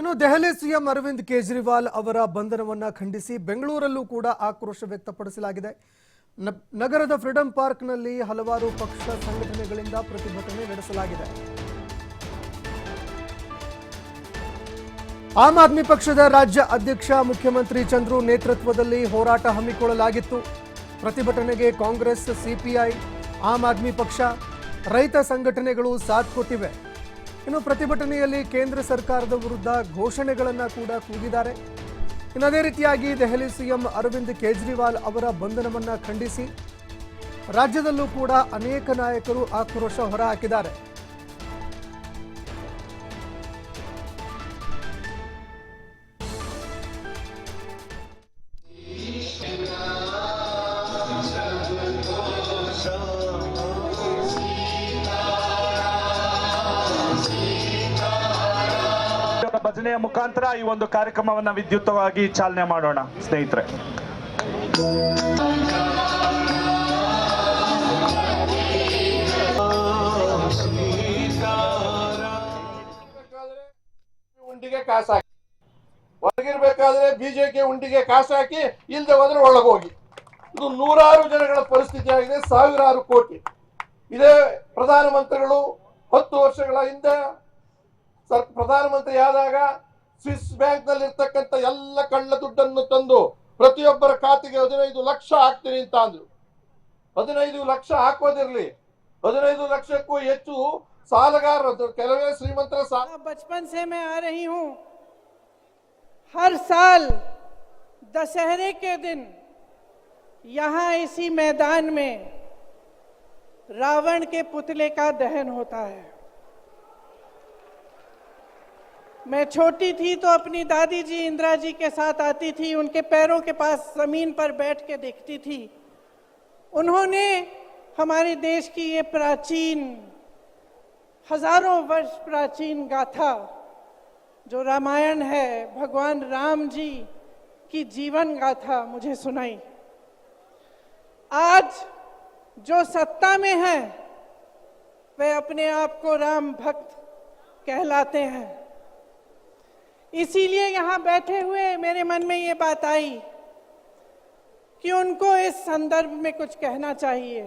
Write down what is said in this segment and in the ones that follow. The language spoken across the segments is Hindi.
ಇನ್ನು ದೆಹಲಿ ಸಿಎಂ ಅರವಿಂದ್ ಕೇಜ್ರಿವಾಲ್ ಅವರ ಬಂಧನವನ್ನು ಖಂಡಿಸಿ ಬೆಂಗಳೂರಲ್ಲೂ ಕೂಡ ಆಕ್ರೋಶ ವ್ಯಕ್ತಪಡಿಸಲಾಗಿದೆ. ನಗರದ ಫ್ರೀಡಂ ಪಾರ್ಕ್ನಲ್ಲಿ ಹಲವಾರು ಪಕ್ಷ ಸಂಘಟನೆಗಳಿಂದ ಪ್ರತಿಭಟನೆ ನಡೆಸಲಾಗಿದೆ. ಆಮ್ ಆದ್ಮಿ ಪಕ್ಷದ ರಾಜ್ಯ ಅಧ್ಯಕ್ಷ ಮುಖ್ಯಮಂತ್ರಿ ಚಂದ್ರು ನೇತೃತ್ವದಲ್ಲಿ ಹೋರಾಟ ಹಮ್ಮಿಕೊಳ್ಳಲಾಗಿತ್ತು. ಪ್ರತಿಭಟನೆಗೆ ಕಾಂಗ್ರೆಸ್, ಸಿಪಿಐ, ಆಮ್ ಆದ್ಮಿ ಪಕ್ಷ, ರೈತ ಸಂಘಟನೆಗಳು ಸಾಥ್ ಕೊಟ್ಟಿವೆ. ಇನ್ನು ಪ್ರತಿಭಟನೆಯಲ್ಲಿ ಕೇಂದ್ರ ಸರ್ಕಾರದ ವಿರುದ್ಧ ಘೋಷಣೆಗಳನ್ನು ಕೂಡ ಕೂಗಿದ್ದಾರೆ. ಇನ್ನು ಅದೇ ರೀತಿಯಾಗಿ ದೆಹಲಿ ಸಿಎಂ ಅರವಿಂದ್ ಕೇಜ್ರಿವಾಲ್ ಅವರ ಬಂಧನವನ್ನು ಖಂಡಿಸಿ ರಾಜ್ಯದಲ್ಲೂ ಕೂಡ ಅನೇಕ ನಾಯಕರು ಆಕ್ರೋಶ ಹೊರಹಾಕಿದ್ದಾರೆ. ಭಜನೆಯ ಮುಖಾಂತರ ಈ ಒಂದು ಕಾರ್ಯಕ್ರಮವನ್ನು ವಿದ್ಯುಕ್ತವಾಗಿ ಚಾಲನೆ ಮಾಡೋಣ ಸ್ನೇಹಿತರೆ. ಉಂಡಿಗೆ ಕಾಸು ಹಾಕಿ ಹೊರಗಿರ್ಬೇಕಾದ್ರೆ ಬಿಜೆಪಿ ಉಂಡಿಗೆ ಕಾಸು ಹಾಕಿ ಇಲ್ಲದೆ ಹೋದ್ರೆ ಒಳಗೋಗಿ. ಇದು ನೂರಾರು ಜನಗಳ ಪರಿಸ್ಥಿತಿ ಆಗಿದೆ. ಸಾವಿರಾರು ಕೋಟಿ. ಇದೇ ಪ್ರಧಾನಮಂತ್ರಿಗಳು 10 ವರ್ಷಗಳ ಹಿಂದೆ ಪ್ರಧಾನಮಂತ್ರಿ ಆದಾಗ ಸ್ವಿಸ್ ಬ್ಯಾಂಕ್ ನಲ್ಲಿ ಇರ್ತಕ್ಕಂಥ ಎಲ್ಲ ಕಳ್ಳ ದುಡ್ಡನ್ನು ತಂದು ಪ್ರತಿಯೊಬ್ಬರ ಖಾತೆಗೆ 15 ಲಕ್ಷ ಹಾಕ್ತೀನಿ ಅಂತ ಅಂದ್ರು. 15 ಲಕ್ಷ ಹಾಕೋದಿರ್ಲಿ, 15 ಲಕ್ಷಕ್ಕೂ ಹೆಚ್ಚು ಸಾಲಗಾರರು ಕೆಲವೇ ಶ್ರೀಮಂತರ ಸಾಲ. बचपन से मैं आ रही हूं, हर साल दशहरे के दिन यहां इसी मैदान में रावण के पुतले का दहन होता है. मैं छोटी थी तो अपनी दादी जी इंदिरा जी के साथ आती थी, उनके पैरों के पास जमीन पर बैठ के देखती थी. उन्होंने हमारे देश की ये प्राचीन, हजारों वर्ष प्राचीन गाथा जो रामायण है, भगवान राम जी की जीवन गाथा मुझे सुनाई. आज जो सत्ता में है वे अपने आप को राम भक्त कहलाते हैं. इसीलिए यहाँ बैठे हुए मेरे मन में ये बात आई कि उनको इस संदर्भ में कुछ कहना चाहिए.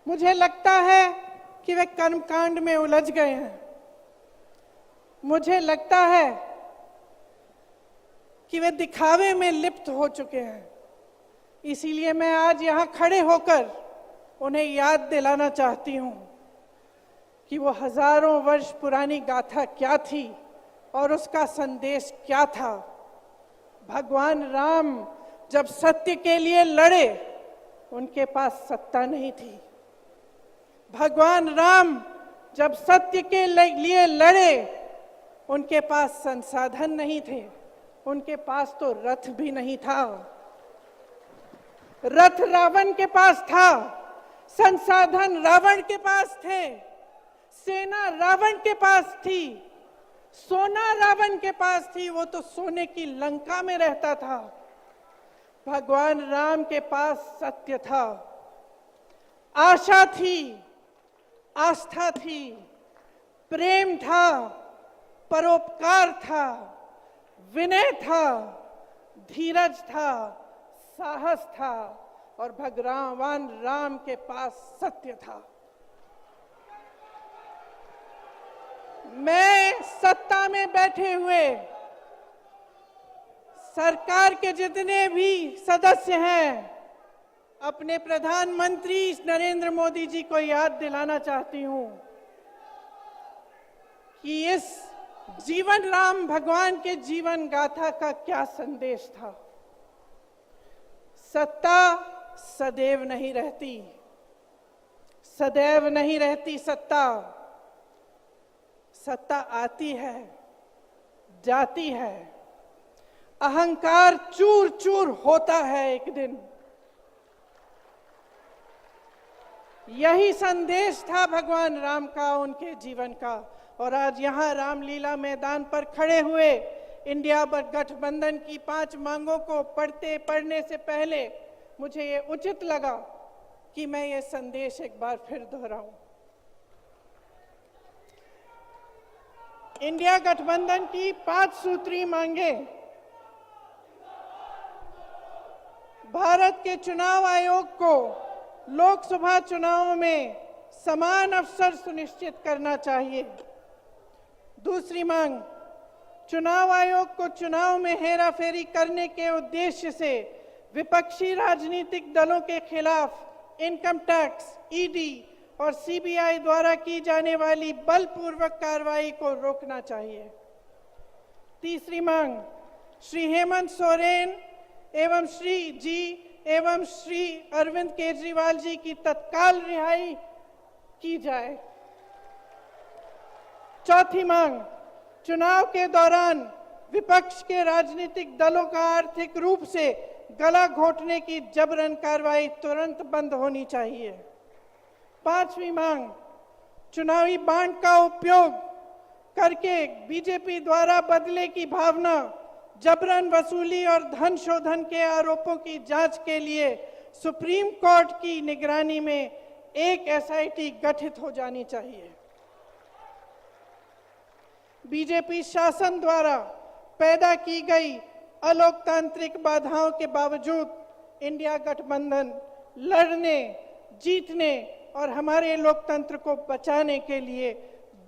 मुझे लगता है कि वे कर्मकांड में उलझ गए हैं. मुझे लगता है कि वे दिखावे में लिप्त हो चुके हैं. इसीलिए मैं आज यहाँ खड़े होकर उन्हें याद दिलाना चाहती हूँ कि वो हजारों वर्ष पुरानी गाथा क्या थी और उसका संदेश क्या था. भगवान राम जब सत्य के लिए लड़े, उनके पास सत्ता नहीं थी. भगवान राम जब सत्य के लिए लड़े, उनके पास संसाधन नहीं थे. उनके पास तो रथ भी नहीं था. रथ रावण के पास था, संसाधन रावण के पास थे, सेना रावण के पास थी, सोना रावण के पास थी. वो तो सोने की लंका में रहता था. भगवान राम के पास सत्य था, आशा थी, आस्था थी, प्रेम था, परोपकार था, विनय था, धीरज था, साहस था. और भगवान राम के पास सत्य था. मैं सत्ता में बैठे हुए सरकार के जितने भी सदस्य हैं, अपने प्रधानमंत्री नरेंद्र मोदी जी को याद दिलाना चाहती हूं कि इस जीवन राम भगवान के जीवन गाथा का क्या संदेश था. सत्ता सदैव नहीं रहती, सदैव नहीं रहती सत्ता. सत्ता आती है, जाती है. अहंकार चूर चूर होता है एक दिन. यही संदेश था भगवान राम का, उनके जीवन का. और आज यहाँ रामलीला मैदान पर खड़े हुए इंडिया गठबंधन की 5 मांगों को पढ़ने से पहले मुझे ये उचित लगा कि मैं ये संदेश एक बार फिर दोहराऊं. इंडिया गठबंधन की 5 सूत्री मांगें। भारत के चुनाव आयोग को लोकसभा चुनावों में समान अवसर सुनिश्चित करना चाहिए। दूसरी मांग, चुनाव आयोग को चुनाव में हेराफेरी करने के उद्देश्य से विपक्षी राजनीतिक दलों के खिलाफ इनकम टैक्स, ईडी और सीबीआई द्वारा की जाने वाली बलपूर्वक कार्रवाई को रोकना चाहिए। तीसरी मांग, श्री हेमंत सोरेन एवं श्री अरविंद केजरीवाल जी की तत्काल रिहाई की जाए। चौथी मांग, चुनाव के दौरान विपक्ष के राजनीतिक दलों का आर्थिक रूप से गला घोटने की जबरन कार्रवाई तुरंत बंद होनी चाहिए। पांचवी मांग, चुनावी बांड का उपयोग करके बीजेपी द्वारा बदले की भावना, जबरन वसूली और धन शोधन के आरोपों की जांच के लिए सुप्रीम कोर्ट की निगरानी में एक एसआईटी गठित हो जानी चाहिए। बीजेपी शासन द्वारा पैदा की गई अलोकतांत्रिक बाधाओं के बावजूद इंडिया गठबंधन लड़ने, जीतने और हमारे लोकतंत्र को बचाने के लिए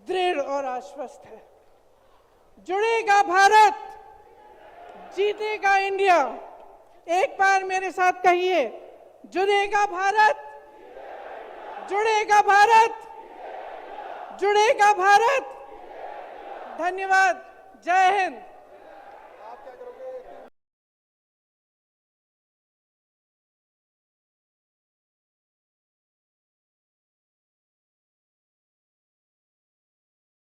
दृढ़ और आश्वस्त है। जुड़ेगा भारत, जीतेगा इंडिया। एक बार मेरे साथ कहिए, जुड़ेगा भारत, जुड़ेगा भारत, जुड़ेगा भारत। धन्यवाद। जय हिंद।